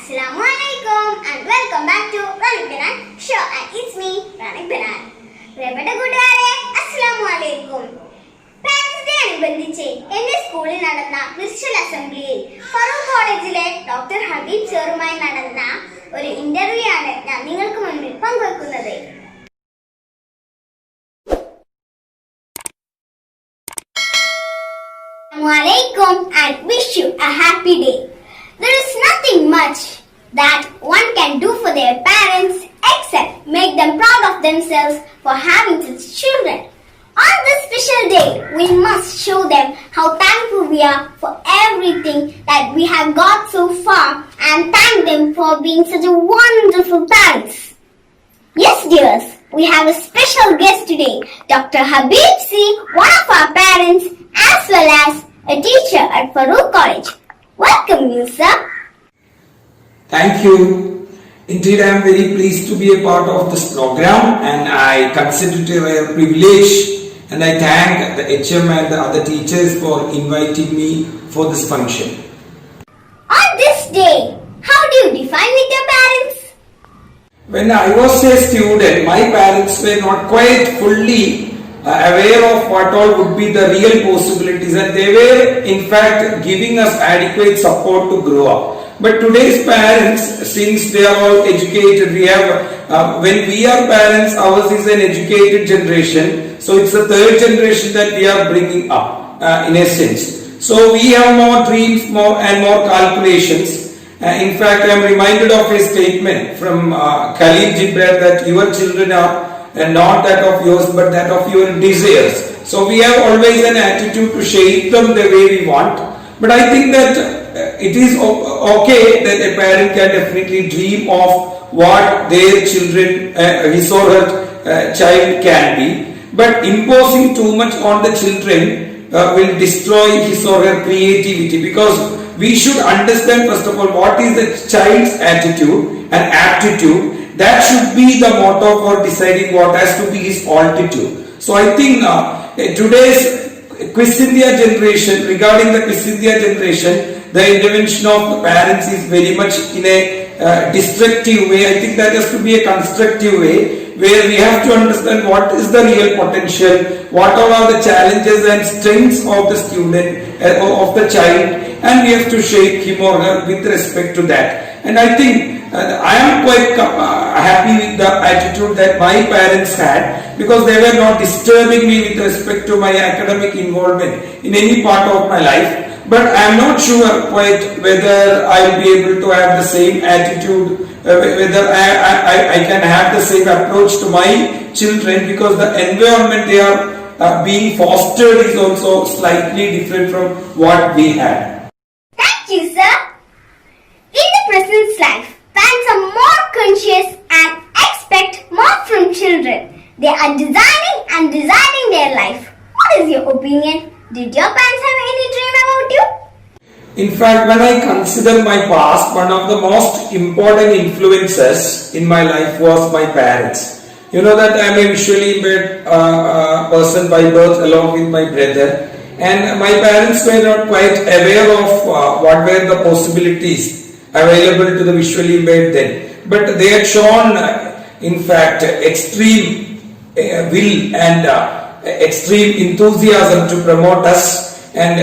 Assalamualaikum and welcome back to Ranik Banan Show, and it's me Ranik Banan. പ്രിയപ്പെട്ട കൂട്ടുകാരെ, അസ്സലാമു അലൈക്കും. Parents day അനുബന്ധിച്ച് എന്റെ സ്കൂളിൽ നടന്ന വിർച്വൽ അസംബ്ലിയിൽ ഫറൂഖ് കോളേജിലെ ഡോക്ടർ ഹബീബ് സാറുമായി നടന്ന ഒരു ഇന്റർവ്യൂ ആണ് ഞാൻ നിങ്ങൾക്ക് മുൻപിൽ പങ്കുവെക്കുന്നത്. Assalamualaikum and wish you a happy day. There is nothing much that one can do for their parents except make them proud of themselves for having such children. On this special day, we must show them how thankful we are for everything that we have got so far and thank them for being such a wonderful parents. Yes, dears, we have a special guest today, Dr. Habib C, one of our parents as well as a teacher at Farooq College. Welcome you, sir. Thank you. Indeed, I am very pleased to be a part of this program, and I consider it a privilege, and I thank the HM and the other teachers for inviting me for this function. On this day, how do you define with your parents? When I was a student, my parents were not quite fully aware of what all would be the real possibilities, and they were in fact giving us adequate support to grow up. But today's parents, since they are all educated, we have when we are parents, ours is an educated generation, so it's the third generation that we are bringing up in a sense. So we have more dreams, more calculations. In fact, I am reminded of a statement from Khalil Gibran that your children are not that of yours but that of your desires. So we have always an attitude to shape them the way we want. But I think that it is okay that a parent can definitely dream of what their children, his or her child can be. But imposing too much on the children will destroy his or her creativity, because we should understand first of all what is the child's attitude and aptitude. That should be the motto for deciding what has to be his altitude. So I think today's Quiz India generation, regarding the Quiz India generation, the intervention of the parents is very much in a destructive way. I think that has to be a constructive way, where we have to understand what is the real potential, what are the challenges and strengths of the student, of the child, and we have to shape him or her with respect to that. And I think I am quite happy with the attitude that my parents had, because they were not disturbing me with respect to my academic involvement in any part of my life. But I am not sure quite whether I will be able to have the same attitude, whether I can have the same approach to my children, because the environment they are being fostered is also slightly different from what we had. Thank you, sir. In the present life, parents are more conscious and expect more from children. They are designing their life. What is your opinion? Did your parents have any dream about you? In fact, when I consider my past, one of the most important influences in my life was my parents. You know that I am a visually impaired person by birth along with my brother, and my parents were not quite aware of what were the possibilities available to the visually impaired then. But they had shown, in fact, extreme will and extreme enthusiasm to promote us, and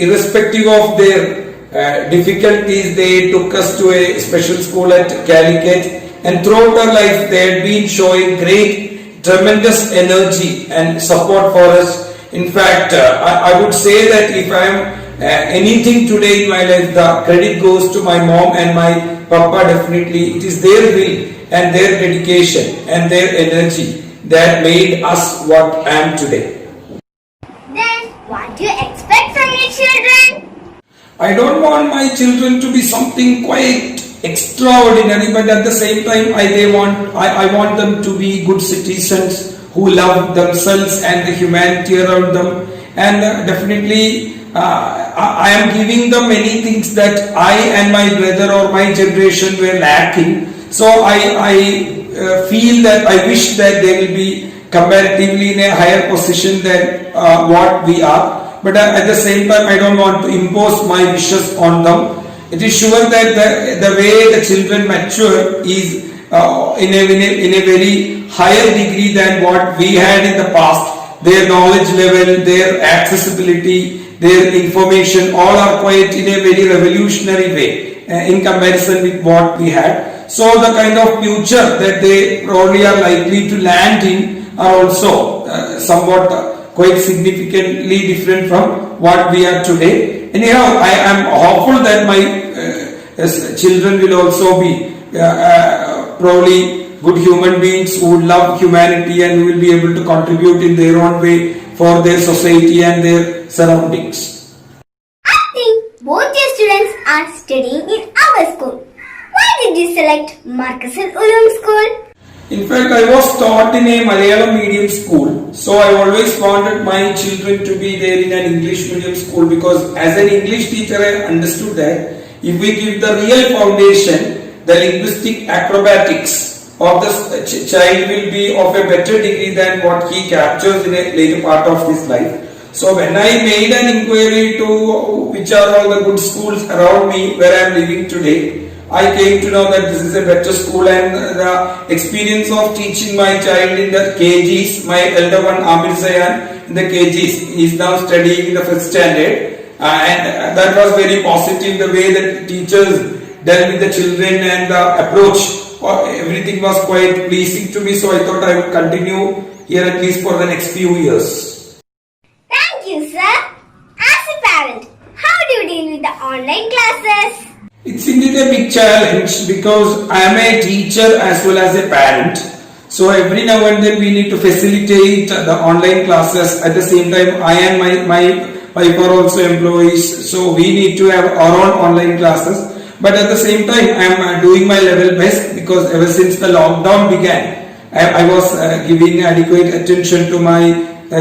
irrespective of their difficulties, they took us to a special school at Calicut, and throughout our life they had been showing tremendous energy and support for us. In fact, I would say that if I am anything today in my life, the credit goes to my mom and my papa. Definitely it is their will and their dedication and their energy that made us what I am today. Then what do you expect from your children? I don't want my children to be something quite extraordinary, but at the same time I want them to be good citizens who love themselves and the humanity around them, and definitely I am giving them many things that I and my brother or my generation were lacking. So I feel that I wish that they will be comparatively in a higher position than what we are. But at the same time, I don't want to impose my wishes on them. it is sure that the way the children mature is in a very higher degree than what we had in the past. Their knowledge level, their accessibility, their information, all are quite in a very revolutionary way in comparison with what we had. So the kind of future that they probably are likely to land in are also somewhat quite significantly different from what we are today. Anyhow, I am hopeful that my children will also be probably good human beings who love humanity and will be able to contribute in their own way for their society and their surroundings. I think both your students are studying in our school. Why did you select Marcus and Ulum School? In fact, I was taught in a Malayalam medium school, so I always wanted my children to be there in an English medium school, because as an English teacher I understood that if we give the real foundation, the linguistic acrobatics of the child will be of a better degree than what he captures in a later part of his life. So when I made an inquiry to which are all the good schools around me where I am living today, I came to know that this is a better school, and the experience of teaching my child in the KGs, my elder one Amir Sayan in the KGs, is now studying in the 5th standard, and that was very positive. The way that teachers dealt with the children and the approach, everything was quite pleasing to me, so I thought I would continue here at least for the next few years. Thank you, sir. As a parent, how do you deal with the online classes? It's indeed a big challenge, because I am a teacher as well as a parent. So every now and then we need to facilitate the online classes. At the same time, I and my wife are also employees, so we need to have our own online classes. But at the same time, I am doing my level best, because ever since the lockdown began, I was giving adequate attention to my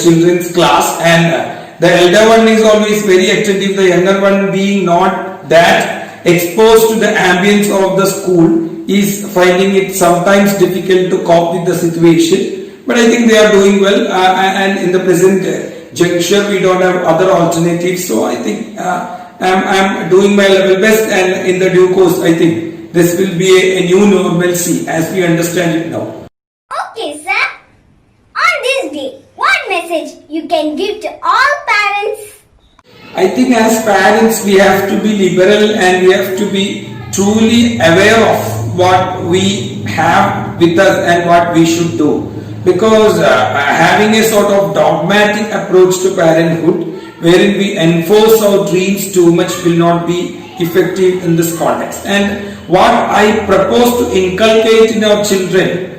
children's class, and the elder one is always very attentive. The younger one, being not that exposed to the ambience of the school, is finding it sometimes difficult to cope with the situation. But I think they are doing well, and in the present juncture we don't have other alternatives. So I think I'm doing my level best, and in the due course I think this will be a new normalcy as we understand it now. Okay, sir. On this day, what message you can give to all parents? I think as parents we have to be liberal, and we have to be truly aware of what we have with us and what we should do. Because having a sort of dogmatic approach to parenthood, wherein we enforce our dreams too much, will not be effective in this context. And what I propose to inculcate in our children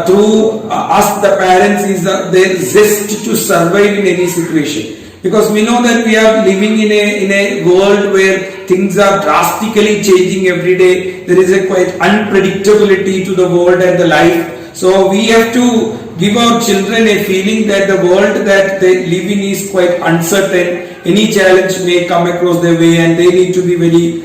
through us the parents is their zest to survive in any situation. Because we know that we are living in a world where things are drastically changing every day. There is a quite unpredictability to the world and the life. So we have to give our children a feeling that the world that they live in is quite uncertain. Any challenge may come across their way, and they need to be very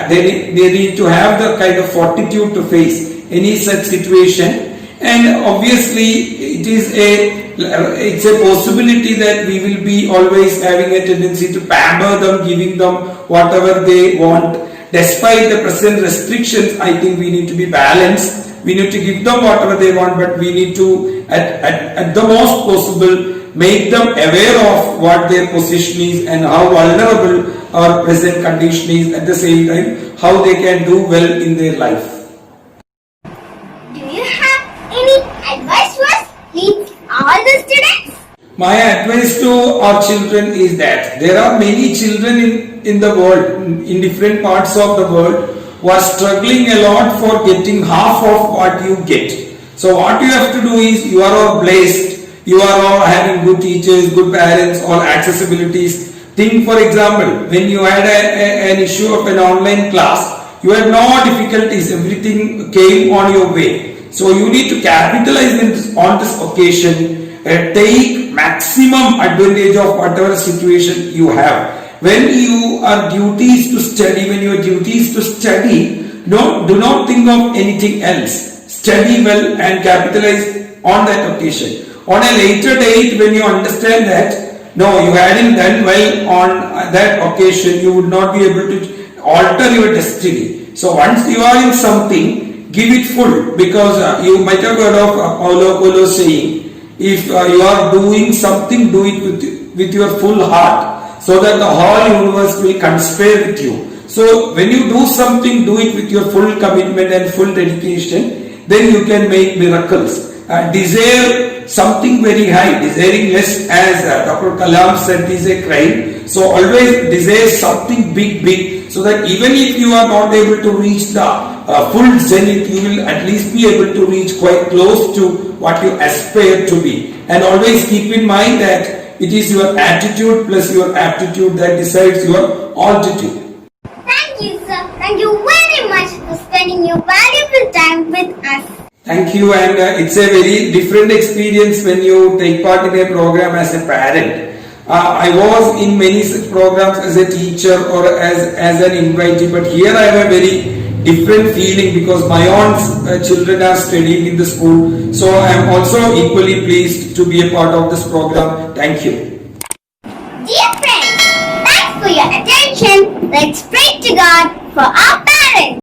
they need to have the kind of fortitude to face any such situation. And obviously it's a possibility that we will be always having a tendency to pamper them, giving them whatever they want. Despite the present restrictions, I think we need to be balanced. We need to give them whatever they want, but we need to at the most possible make them aware of what their position is and how vulnerable our present condition is, at the same time how they can do well in their life. Advice was please all the students? My advice to our children is that there are many children in the world, in different parts of the world, who are struggling a lot for getting half of what you get. So what you have to do is, you are all blessed, you are all having good teachers, good parents, all accessibilities. Think, for example, when you had an issue of an online class, you had no difficulties, everything came on your way. So you need to capitalize on this occasion, take maximum advantage of whatever situation you have. When you are duties to study, do not think of anything else. Study well and capitalize on that occasion. On a later date, when you understand that, no, you hadn't done well on that occasion, you would not be able to alter your destiny. So once you are in something, give it full, because you might have heard of Paulo Coelho saying, if you are doing something, do it with your full heart, so that the whole universe will conspire with you. So when you do something, do it with your full commitment and full dedication, then you can make miracles. Desire something very high, desiring less, as Dr. Kalam said, is a crime. So always desire something big, so that even if you are not able to reach the full zenith, you will at least be able to reach quite close to what you aspire to be. And always keep in mind that it is your attitude plus your aptitude that decides your altitude. Thank you, sir. Thank you very much for spending your valuable time with us. Thank you, and it's a very different experience when you take part in a program as a parent. I was in many such programs as a teacher or as an invitee, but here I have a very different feeling because my own children are studying in the school. So I am also equally pleased to be a part of this program. Thank you. Dear friends, thanks for your attention. Let's pray to God for our parents.